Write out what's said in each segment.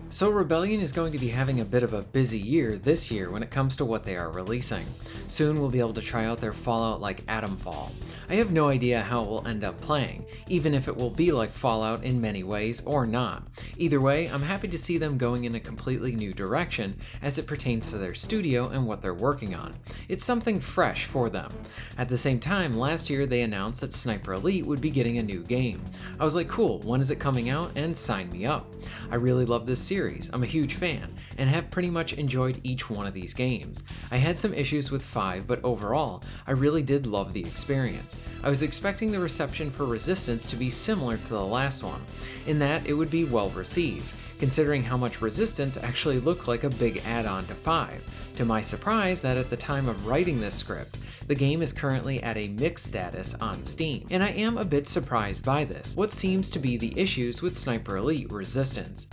So Rebellion is going to be having a bit of a busy year this year when it comes to what they are releasing. Soon we'll be able to try out their Fallout like Atomfall. I have no idea how it will end up playing, even if it will be like Fallout in many ways or not. Either way, I'm happy to see them going in a completely new direction as it pertains to their studio and what they're working on. It's something fresh for them. At the same time, last year they announced that Sniper Elite would be getting a new game. I was like, cool, when is it coming out? And sign me up. I really love this series, I'm a huge fan, and have pretty much enjoyed each one of these games. I had some issues with 5, but overall, I really did love the experience. I was expecting the reception for Resistance to be similar to the last one, in that it would be well received, considering how much Resistance actually looked like a big add-on to 5. To my surprise, that at the time of writing this script, the game is currently at a mixed status on Steam, and I am a bit surprised by this. What seems to be the issues with Sniper Elite Resistance?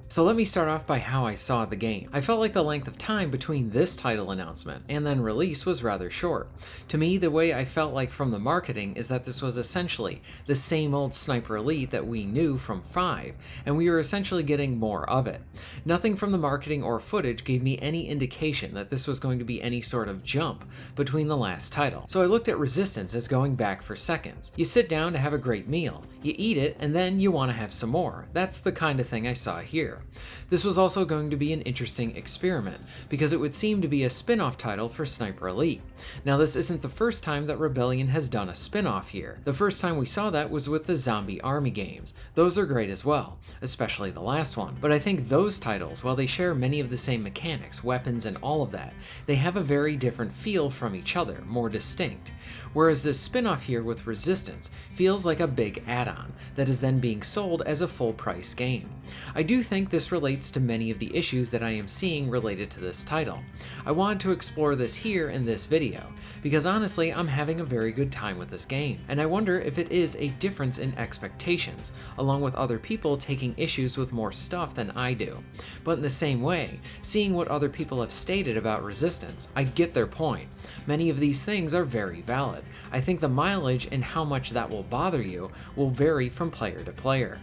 So let me start off by how I saw the game. I felt like the length of time between this title announcement and then release was rather short. To me, the way I felt like from the marketing is that this was essentially the same old Sniper Elite that we knew from 5, and we were essentially getting more of it. Nothing from the marketing or footage gave me any indication that this was going to be any sort of jump between the last title. So I looked at Resistance as going back for seconds. You sit down to have a great meal, you eat it, and then you want to have some more. That's the kind of thing I saw here. This was also going to be an interesting experiment, because it would seem to be a spin-off title for Sniper Elite. Now this isn't the first time that Rebellion has done a spin-off here. The first time we saw that was with the Zombie Army games. Those are great as well, especially the last one. But I think those titles, while they share many of the same mechanics, weapons, and all of that, they have a very different feel from each other, more distinct. Whereas this spin-off here with Resistance feels like a big add-on that is then being sold as a full-price game. I do think this relates to many of the issues that I am seeing related to this title. I wanted to explore this here in this video, because honestly I'm having a very good time with this game, and I wonder if it is a difference in expectations, along with other people taking issues with more stuff than I do. But in the same way, seeing what other people have stated about Resistance, I get their point. Many of these things are very valid. I think the mileage and how much that will bother you will vary from player to player.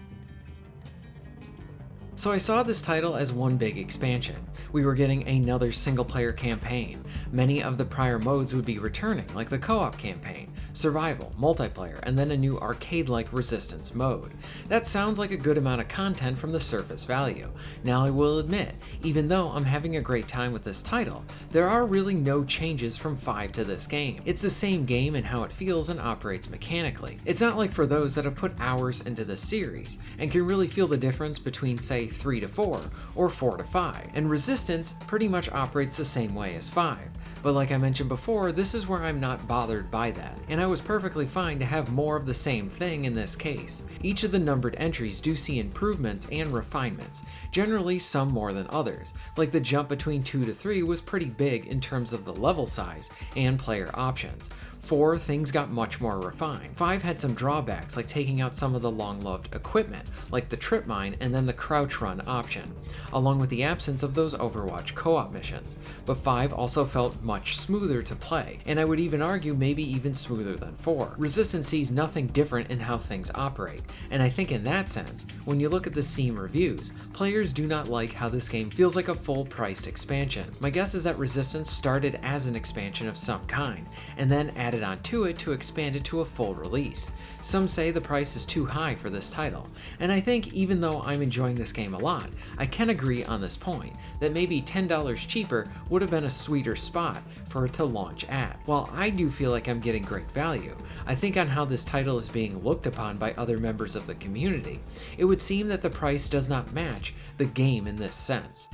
So I saw this title as one big expansion. We were getting another single-player campaign. Many of the prior modes would be returning, like the co-op campaign, survival, multiplayer, and then a new arcade-like Resistance mode. That sounds like a good amount of content from the surface value. Now I will admit, even though I'm having a great time with this title, there are really no changes from 5 to this game. It's the same game in how it feels and operates mechanically. It's not like for those that have put hours into the series and can really feel the difference between, say, 3 to 4 or 4 to 5, and Resistance pretty much operates the same way as 5. But like I mentioned before, this is where I'm not bothered by that, and I was perfectly fine to have more of the same thing in this case. Each of the numbered entries do see improvements and refinements, generally some more than others, like the jump between 2 to 3 was pretty big in terms of the level size and player options. 4, things got much more refined. 5 had some drawbacks, like taking out some of the long-loved equipment, like the trip mine and then the crouch run option, along with the absence of those Overwatch co-op missions. But 5 also felt much smoother to play, and I would even argue maybe even smoother than 4. Resistance sees nothing different in how things operate, and I think in that sense, when you look at the Steam reviews, players do not like how this game feels like a full-priced expansion. My guess is that Resistance started as an expansion of some kind, and then added onto it to expand it to a full release. Some say the price is too high for this title, and I think even though I'm enjoying this game a lot, I can agree on this point, that maybe $10 cheaper would have been a sweeter spot for it to launch at. While I do feel like I'm getting great value, I think on how this title is being looked upon by other members of the community, it would seem that the price does not match the game in this sense.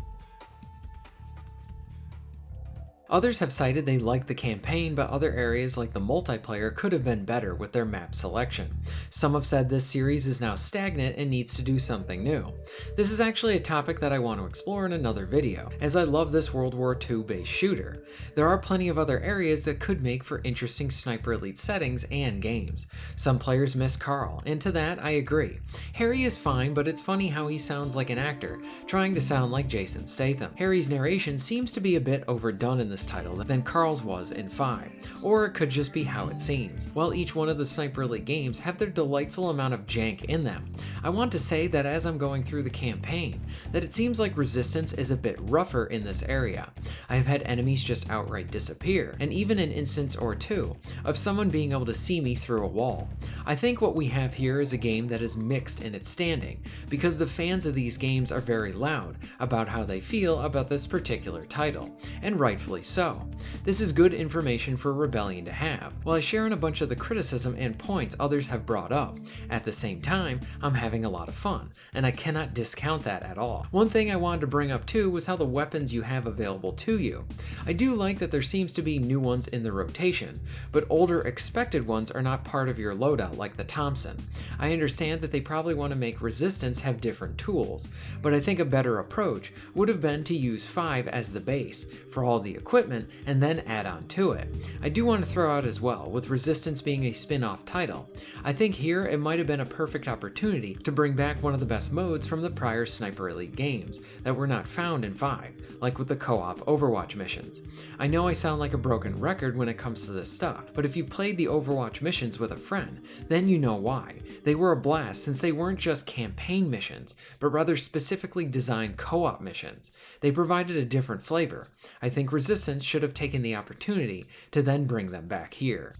Others have cited they like the campaign, but other areas like the multiplayer could have been better with their map selection. Some have said this series is now stagnant and needs to do something new. This is actually a topic that I want to explore in another video, as I love this World War II based shooter. There are plenty of other areas that could make for interesting Sniper Elite settings and games. Some players miss Carl, and to that I agree. Harry is fine, but it's funny how he sounds like an actor, trying to sound like Jason Statham. Harry's narration seems to be a bit overdone in this title than Carl's was in 5, or it could just be how it seems. While each one of the Sniper Elite games have their delightful amount of jank in them, I want to say that as I'm going through the campaign, that it seems like Resistance is a bit rougher in this area. I have had enemies just outright disappear, and even an instance or two of someone being able to see me through a wall. I think what we have here is a game that is mixed in its standing, because the fans of these games are very loud about how they feel about this particular title, and rightfully so. This is good information for Rebellion to have, while I share in a bunch of the criticism and points others have brought up. At the same time, I'm having a lot of fun, and I cannot discount that at all. One thing I wanted to bring up too was how the weapons you have available to you. I do like that there seems to be new ones in the rotation, but older expected ones are not part of your loadout like the Thompson. I understand that they probably want to make Resistance have different tools, but I think a better approach would have been to use 5 as the base for all the equipment and then add on to it. I do want to throw out as well, with Resistance being a spin-off title, I think here it might have been a perfect opportunity to bring back one of the best modes from the prior Sniper Elite games that were not found in 5, like with the co-op Overwatch missions. I know I sound like a broken record when it comes to this stuff, but if you played the Overwatch missions with a friend, then you know why. They were a blast since they weren't just campaign missions, but rather specifically designed co-op missions. They provided a different flavor. I think Resistance should have taken the opportunity to then bring them back here.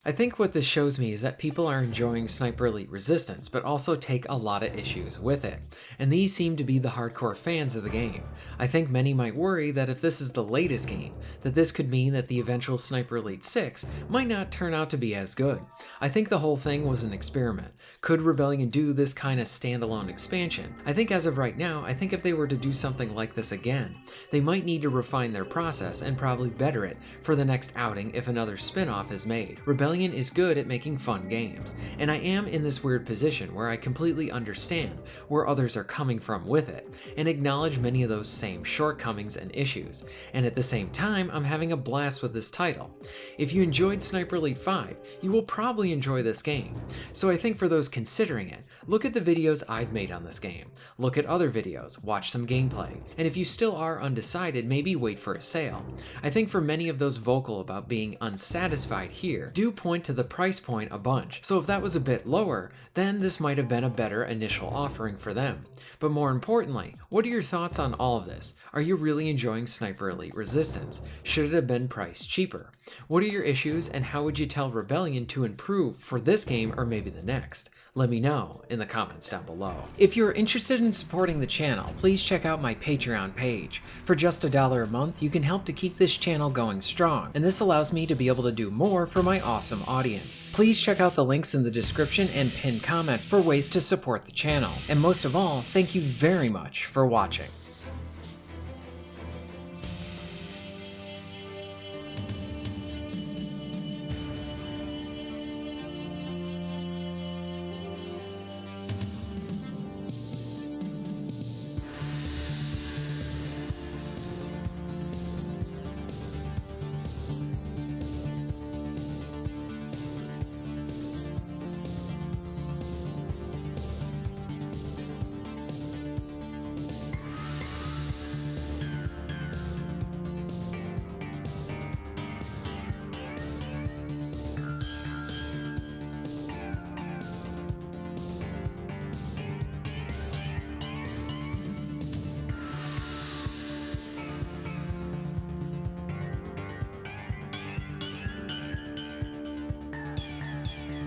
I think what this shows me is that people are enjoying Sniper Elite Resistance, but also take a lot of issues with it, and these seem to be the hardcore fans of the game. I think many might worry that if this is the latest game, that this could mean that the eventual Sniper Elite 6 might not turn out to be as good. I think the whole thing was an experiment. Could Rebellion do this kind of standalone expansion? I think as of right now, I think if they were to do something like this again, they might need to refine their process and probably better it for the next outing if another spin-off is made. Rebellion is good at making fun games, and I am in this weird position where I completely understand where others are coming from with it, and acknowledge many of those same shortcomings and issues, and at the same time I'm having a blast with this title. If you enjoyed Sniper Elite 5, you will probably enjoy this game, so I think for those considering it, look at the videos I've made on this game, look at other videos, watch some gameplay, and if you still are undecided, maybe wait for a sale. I think for many of those vocal about being unsatisfied here, do point to the price point a bunch, so if that was a bit lower, then this might have been a better initial offering for them. But more importantly, what are your thoughts on all of this? Are you really enjoying Sniper Elite Resistance? Should it have been priced cheaper? What are your issues, and how would you tell Rebellion to improve for this game or maybe the next? Let me know in the comments down below. If you're interested in supporting the channel, please check out my Patreon page. For just $1 a month, you can help to keep this channel going strong, and this allows me to be able to do more for my awesome audience. Please check out the links in the description and pinned comment for ways to support the channel. And most of all, thank you very much for watching.